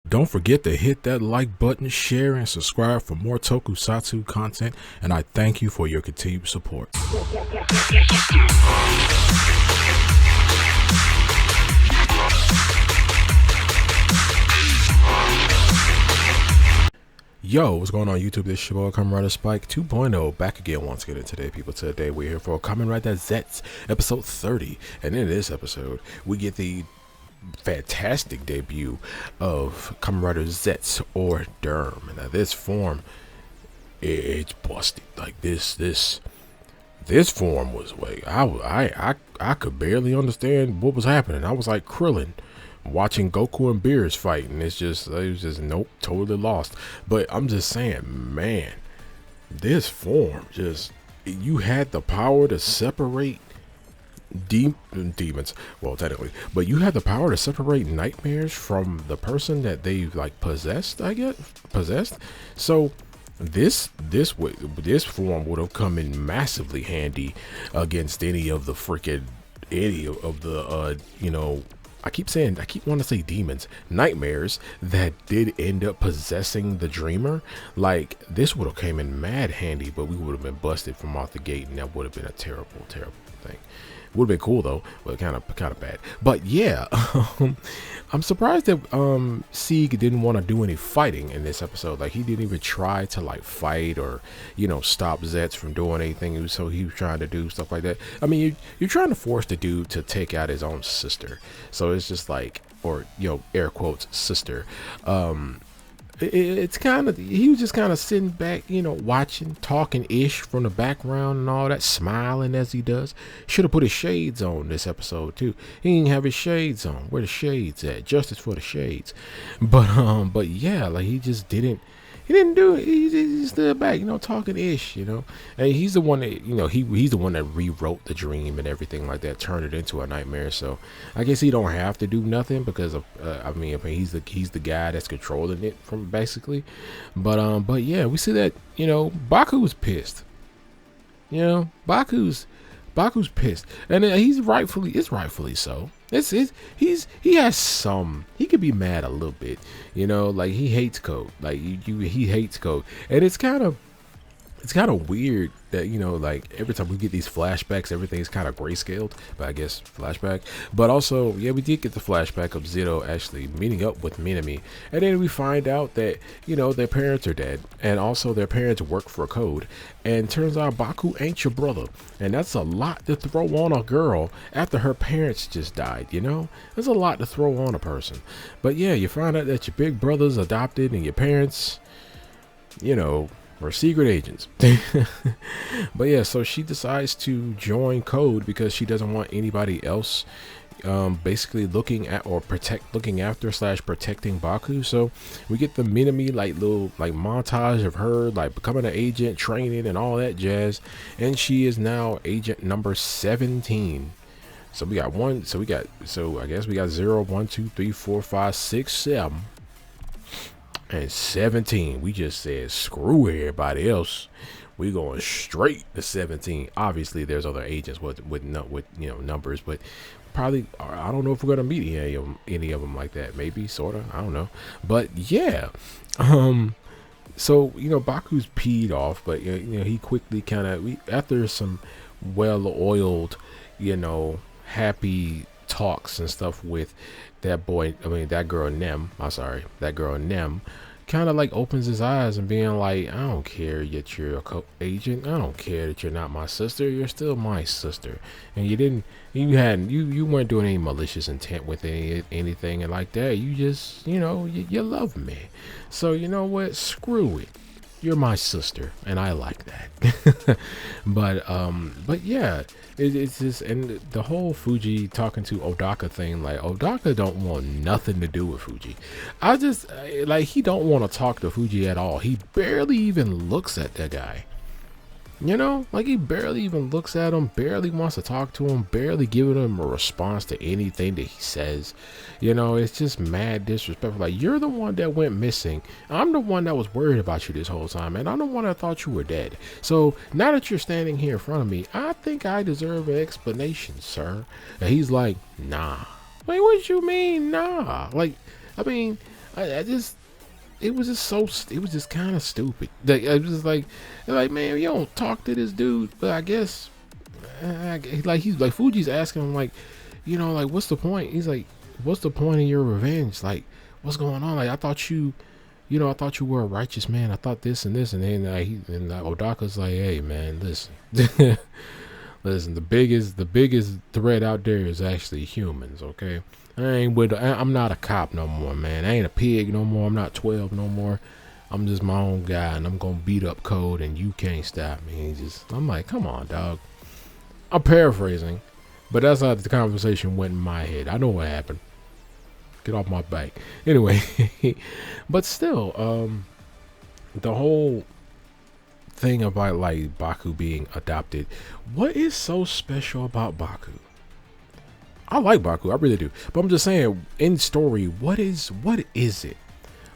Don't forget to hit that like button, share, and subscribe for more tokusatsu content, and I thank you for your continued support. Yo, what's going on YouTube? This is your boy Kamen Rider Spike 2.0 back again once again today, people. Today we're here for Kamen Rider Zeztz episode 30, and in this episode we get the fantastic debut of Kamen Rider Zeztz or Derm. Now this form, it's busted. Like this form was way I could barely understand what was happening. I was like Krillin watching Goku and Beerus fight, and it was just nope, totally lost. But I'm just saying, man, this form you had the power to separate demons, well, technically, but you had the power to separate nightmares from the person that they like possessed, I guess. So this form would have come in massively handy against any of the I keep wanting to say demons, nightmares that did end up possessing the dreamer. Like, this would have came in mad handy, but we would have been busted from off the gate, and that would have been a terrible thing. Would have been cool though, but kind of bad. But yeah, I'm surprised that Sieg didn't want to do any fighting in this episode. Like, he didn't even try to like fight or stop Zeztz from doing anything. So he was trying to do stuff like that. I mean, you're trying to force the dude to take out his own sister. So it's just like, or air quotes, sister. It's kind of, he was just kind of sitting back, watching, talking ish from the background and all that, smiling as he does. Should have put his shades on this episode too. He didn't have his shades on. Where the shades at? Justice for the shades. But yeah, like he didn't do it. He stood back, talking ish, and he's the one that, he's the one that rewrote the dream and everything like that, turned it into a nightmare. So I guess he don't have to do nothing because of, I mean, he's the guy that's controlling it from basically. But yeah, we see that, Baku's pissed. Baku's pissed, and it's rightfully so. He could be mad a little bit, like he hates code, like he hates code, and it's kind of weird that like every time we get these flashbacks, everything's kind of grayscaled, but I guess flashback. But also, yeah, we did get the flashback of Zero actually meeting up with Minami, and then we find out that their parents are dead, and also their parents work for code, and turns out Baku ain't your brother, and that's a lot to throw on a girl after her parents just died. There's a lot to throw on a person. But yeah, you find out that your big brother's adopted and your parents or secret agents. But yeah, so she decides to join code because she doesn't want anybody else basically looking after protecting Baku. So we get the Minami little montage of her becoming an agent, training and all that jazz, and she is now agent number 17. So I guess we got 0, 1, 2, 3, 4, 5, 6, 7 and 17. We just said screw everybody else, we going straight to 17. Obviously there's other agents with numbers, but probably I don't know if we're gonna meet any of them like that. Maybe, sorta, I don't know. But yeah, so Baku's peed off, but he quickly after some well-oiled happy talks and stuff with that girl Nem, kind of opens his eyes and being like, I don't care that you're a agent, I don't care that you're not my sister, you're still my sister, and you weren't doing any malicious intent with anything and like that. You just you love me, so you know what, screw it, you're my sister, and I like that. but yeah, it's just, and the whole Fuji talking to Odaka thing, Odaka don't want nothing to do with Fuji. He don't want to talk to Fuji at all. He barely even looks at that guy. He barely even looks at him, barely wants to talk to him, barely giving him a response to anything that he says. It's just mad disrespectful. You're the one that went missing. I'm the one that was worried about you this whole time, and I'm the one that thought you were dead. So now that you're standing here in front of me, I think I deserve an explanation, sir. And he's like, nah. What you mean, nah? I just it was just so it was just kind of stupid. Like, I was just like man, you don't talk to this dude, but I guess like he's like Fuji's asking him like, you know, like what's the point? He's like, what's the point of your revenge? Like, what's going on? Like, I thought you know, I thought you were a righteous man. I thought this and this, and then Odaka's like, hey man, listen, listen, the biggest threat out there is actually humans. Okay, I'm not a cop no more, man. I ain't a pig no more. I'm not 12 no more. I'm just my own guy, and I'm gonna beat up Code, and you can't stop me. I'm like, come on, dog. I'm paraphrasing, but that's how the conversation went in my head. I know what happened. Get off my back. Anyway, but still, the whole thing about like Baku being adopted. What is so special about Baku? I like Baku, I really do. But I'm just saying, in story, what is it?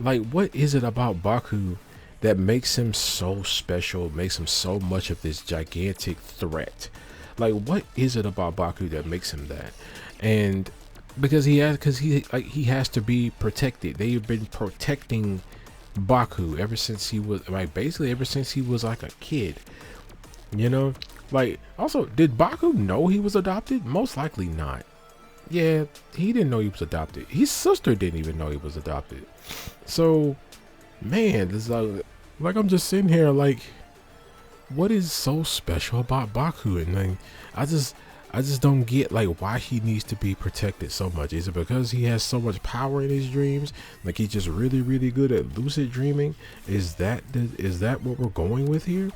Like, what is it about Baku that makes him so special, makes him so much of this gigantic threat? Like, what is it about Baku that makes him that? And because he has to be protected. They've been protecting Baku ever since he was ever since he was like a kid. You know? Like, also, did Baku know he was adopted? Most likely not. Yeah, he didn't know he was adopted. His sister didn't even know he was adopted. So, man, this is like I'm just sitting here like, what is so special about Baku? And like, I just don't get like why he needs to be protected so much. Is it because he has so much power in his dreams? Like he's just really, really good at lucid dreaming? Is that what we're going with here?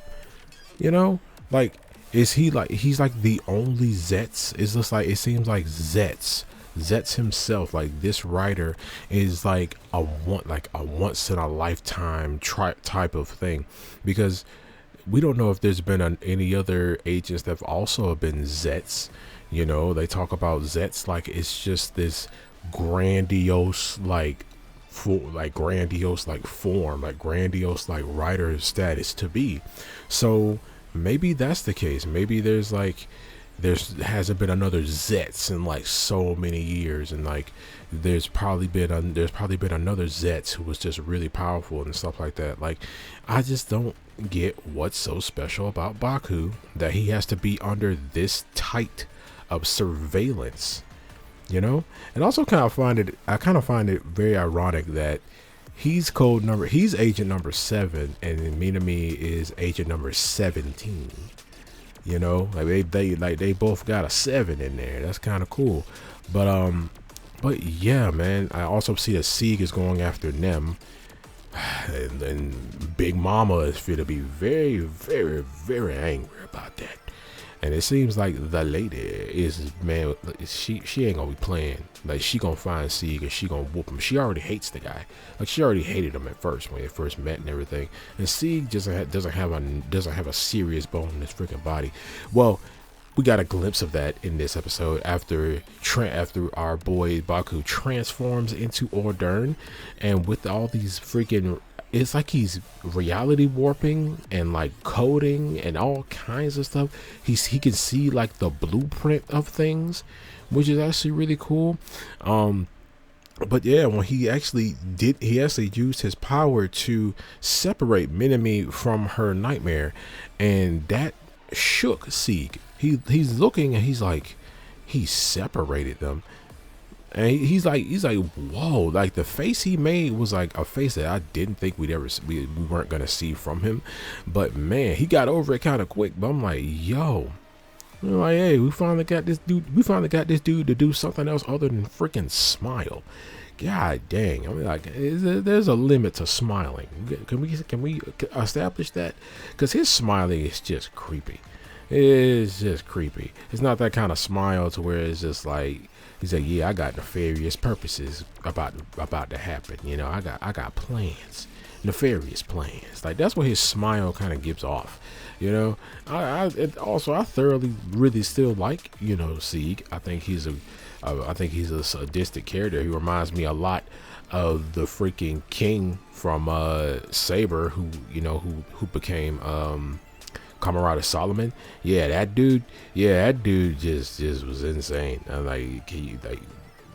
You know, like, is he like, he's like the only Zeztz? It's just like, it seems like Zeztz himself, like this writer is like a once in a lifetime type of thing, because we don't know if there's been any other agents that have also been Zeztz. You know, they talk about Zeztz like it's just this grandiose grandiose writer status to be. So maybe that's the case. Maybe there hasn't been another Zeztz in like so many years, and like there's probably been another Zeztz who was just really powerful and stuff like that. Like, I just don't get what's so special about Baku that he has to be under this tight of surveillance, you know. And also I kind of find it very ironic that he's agent number 7 and Minami is agent number 17. You know, like they both got a 7 in there. That's kind of cool. But yeah, man, I also see that Sieg is going after Nem. And Big Mama is fit to be very, very, very angry about that. And it seems like the lady is, man, she ain't gonna be playing. Like, she gonna find Sieg and she gonna whoop him. She already hates the guy. Like, she already hated him at first when they first met and everything. And Sieg doesn't have a serious bone in his freaking body. Well, we got a glimpse of that in this episode after our boy Baku transforms into Ordern, and with all these freaking, it's like he's reality warping and like coding and all kinds of stuff. He can see like the blueprint of things, which is actually really cool. But yeah, when he actually used his power to separate Minami from her nightmare, and that shook Sieg. He's looking and he's like, he separated them, and he's like whoa, like the face he made was like a face that I didn't think we weren't gonna see from him. But man, he got over it kind of quick. But I'm like, yo, we're like, hey, we finally got this dude to do something else other than freaking smile. God dang. I mean, like, there's a limit to smiling. Can we establish that? Because his smiling is just creepy. It's just creepy. It's not that kind of smile to where it's just like, he's like, yeah, I got nefarious purposes about to happen. You know, I got plans, nefarious plans. Like, that's what his smile kind of gives off. You know, I thoroughly really still like, you know, Sieg. I think he's a sadistic character. He reminds me a lot of the freaking king from Saber, who became Camarada Solomon. Yeah, that dude just was insane. And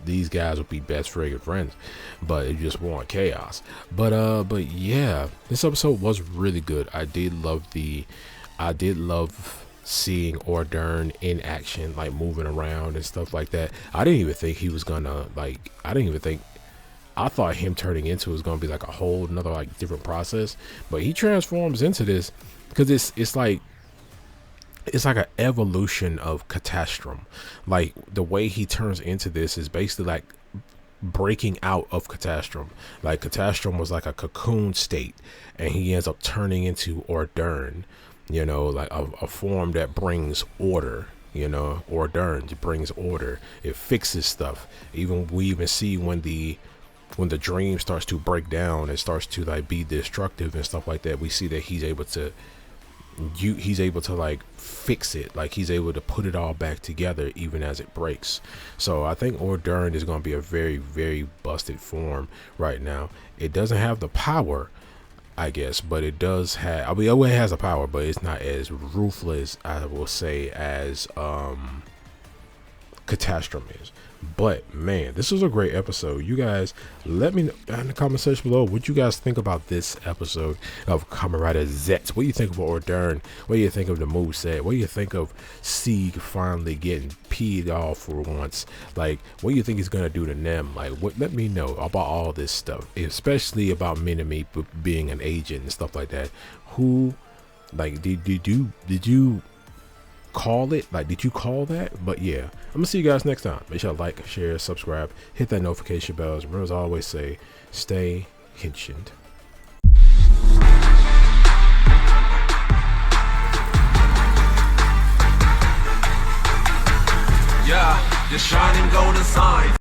these guys would be best friggin' friends, but it just want chaos. But yeah, this episode was really good. I did love seeing Ordern in action, like moving around and stuff like that. I didn't even think he was gonna like. I thought him turning into was gonna be like a whole another like different process, but he transforms into this because it's like an evolution of Catastrum. Like the way he turns into this is basically like breaking out of Catastrum. Like Catastrum was like a cocoon state, and he ends up turning into Ordern. You know, like a form that brings order. You know, Ordern brings order. It fixes stuff. We even see when the dream starts to break down and starts to like be destructive and stuff like that, we see that he's able to like fix it. Like he's able to put it all back together even as it breaks. So I think Ordern is going to be a very, very busted form right now. It doesn't have the power, I guess, but it does have, I mean, it has a power, but it's not as ruthless, I will say, as Catastrum is. But man, this was a great episode. You guys, let me know in the comment section below what you guys think about this episode of Kamen Rider Zeztz. What do you think of Ordern? What do you think of the moveset? What do you think of Sieg finally getting peed off for once? Like, what do you think he's gonna do to Nem? Like, let me know about all this stuff, especially about Minami being an agent and stuff like that. Who, like, did you call it? Like, did you call that? But yeah, I'm gonna see you guys next time. Make sure to like, share, subscribe, hit that notification bells. Remember, as I always say, stay henshined. Yeah, the shining golden sign.